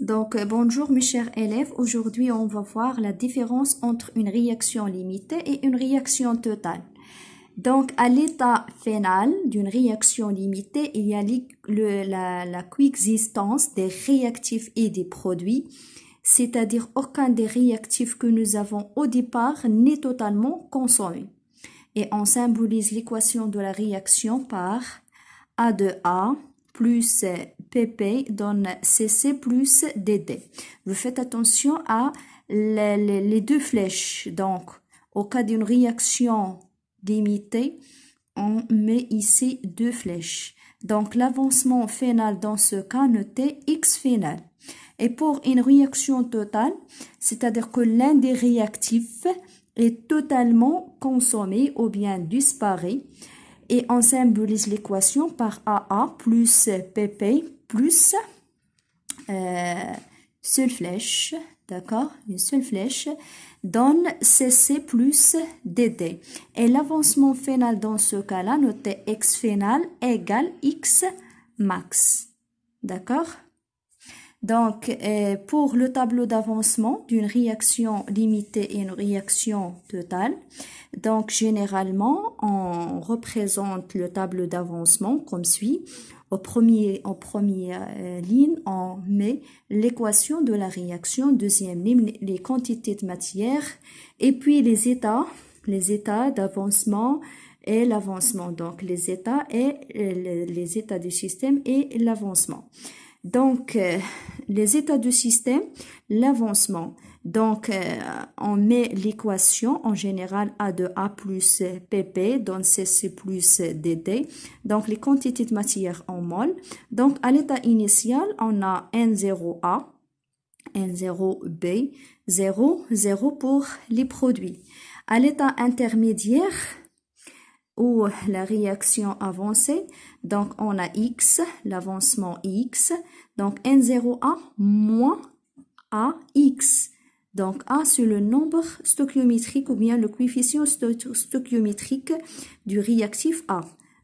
Donc, bonjour mes chers élèves. Aujourd'hui, on va voir la différence entre une réaction limitée et une réaction totale. Donc, à l'état final d'une réaction limitée, il y a la coexistence des réactifs et des produits, c'est-à-dire aucun des réactifs que nous avons au départ n'est totalement consommé. Et on symbolise l'équation de la réaction par A de A plus PP donne CC plus DD. Vous faites attention à les deux flèches. Donc, au cas d'une réaction limitée, on met ici deux flèches. Donc, l'avancement final dans ce cas noté X final. Et pour une réaction totale, c'est-à-dire que l'un des réactifs est totalement consommé ou bien disparaît, et on symbolise l'équation par AA plus PP plus seule flèche, d'accord? Une seule flèche donne CC plus DD. Et l'avancement final dans ce cas-là, noté X final égale X max, d'accord? Donc, pour le tableau d'avancement d'une réaction limitée et une réaction totale, donc généralement, on représente le tableau d'avancement comme suit. En première ligne, on met l'équation de la réaction, deuxième ligne, les quantités de matière, et puis les états d'avancement et l'avancement. Donc, les états du système et l'avancement. Donc, les états du système, l'avancement. Donc, on met l'équation en général A de A plus PP donne CC plus DD. Donc, les quantités de matière en mol. Donc, à l'état initial, on a N0A, N0B, 0, 0 pour les produits. À l'état intermédiaire, ou la réaction avancée, donc on a X, l'avancement X, donc N0A moins AX. Donc A, c'est le nombre stoichiométrique ou bien le coefficient stoichiométrique du réactif A.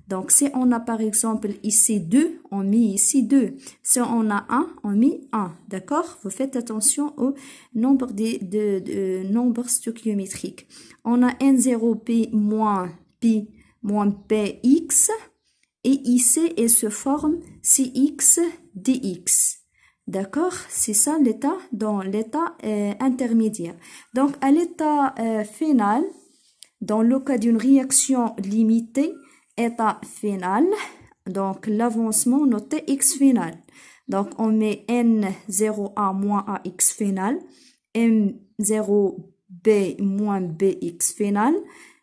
Donc si on a par exemple ici 2, on met ici 2. Si on a 1, on met 1. D'accord? Vous faites attention au nombre de nombres stoichiométriques. On a N0P moins P moins Px, et ici, elle se forme Cx dx. D'accord? C'est ça l'état dans l'état intermédiaire. Donc, à l'état final, dans le cas d'une réaction limitée, état final, donc l'avancement noté X final. Donc, on met N0A moins AX final, M0B moins BX final,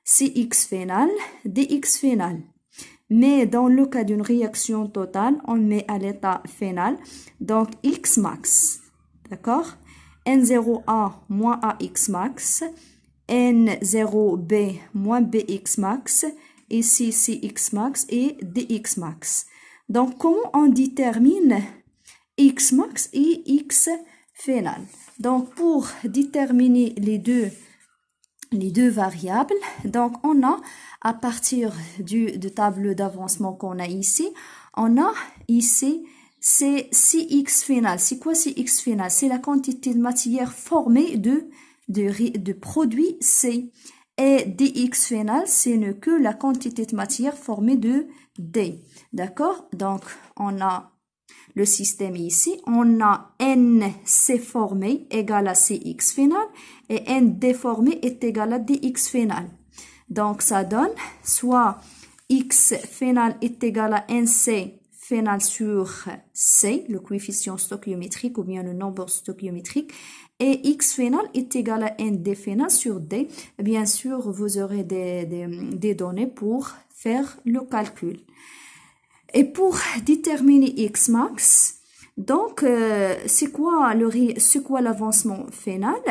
Cx final, dx final. Mais dans le cas d'une réaction totale, on met à l'état final, donc X max, d'accord? N0A moins AX max, N0B moins BX max, ici Cx max et dx max. Donc, comment on détermine X max et X final? Donc, pour déterminer les deux variables, donc on a à partir du tableau d'avancement qu'on a ici, on a ici c'est Cx final. C'est quoi Cx final? C'est la quantité de matière formée de produit C. Et dx final, c'est ne que la quantité de matière formée de D. D'accord? Donc on a le système ici, on a NC formé égale à CX final et N déformé est égal à DX final. Donc, ça donne soit X final est égal à NC final sur C, le coefficient stoichiométrique ou bien le nombre stoichiométrique, et X final est égal à ND final sur D. Bien sûr, vous aurez des données pour faire le calcul. Et pour déterminer X max, donc c'est quoi l'avancement final?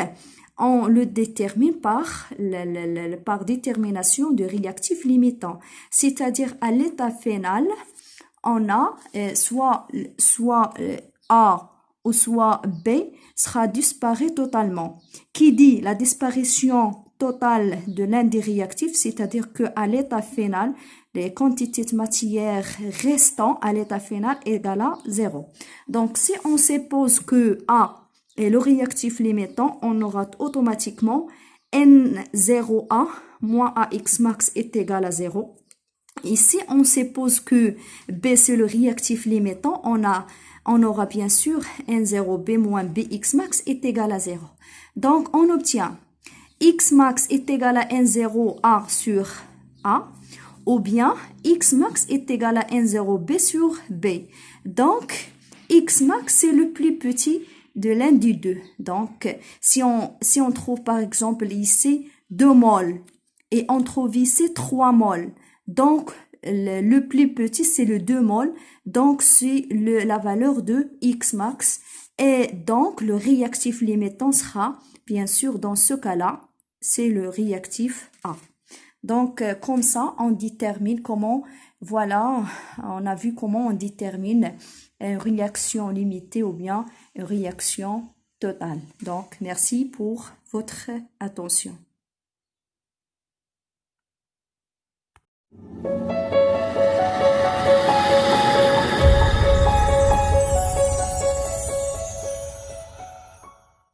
On le détermine par détermination de réactif limitant, c'est-à-dire à l'état final, on a soit A ou soit B sera disparaît totalement. Qui dit la disparition totale de l'un des réactifs, c'est-à-dire qu'à l'état final, les quantités de matière restant à l'état final égale à 0. Donc, si on suppose que A est le réactif limitant, on aura automatiquement N0A moins AX max est égal à 0. Ici, on suppose que B c'est le réactif limitant, on aura bien sûr N0B moins BX max est égal à 0. Donc, on obtient X max est égal à N0A sur A, ou bien X max est égal à N0B sur B. Donc, X max c'est le plus petit de l'un des deux. Donc, si on trouve par exemple ici 2 moles et on trouve ici 3 moles, donc le plus petit c'est le 2 moles, donc c'est la valeur de X max et donc le réactif limitant sera bien sûr dans ce cas-là, c'est le réactif A. Donc, comme ça, on détermine comment, voilà, on a vu comment on détermine une réaction limitée ou bien une réaction totale. Donc, merci pour votre attention.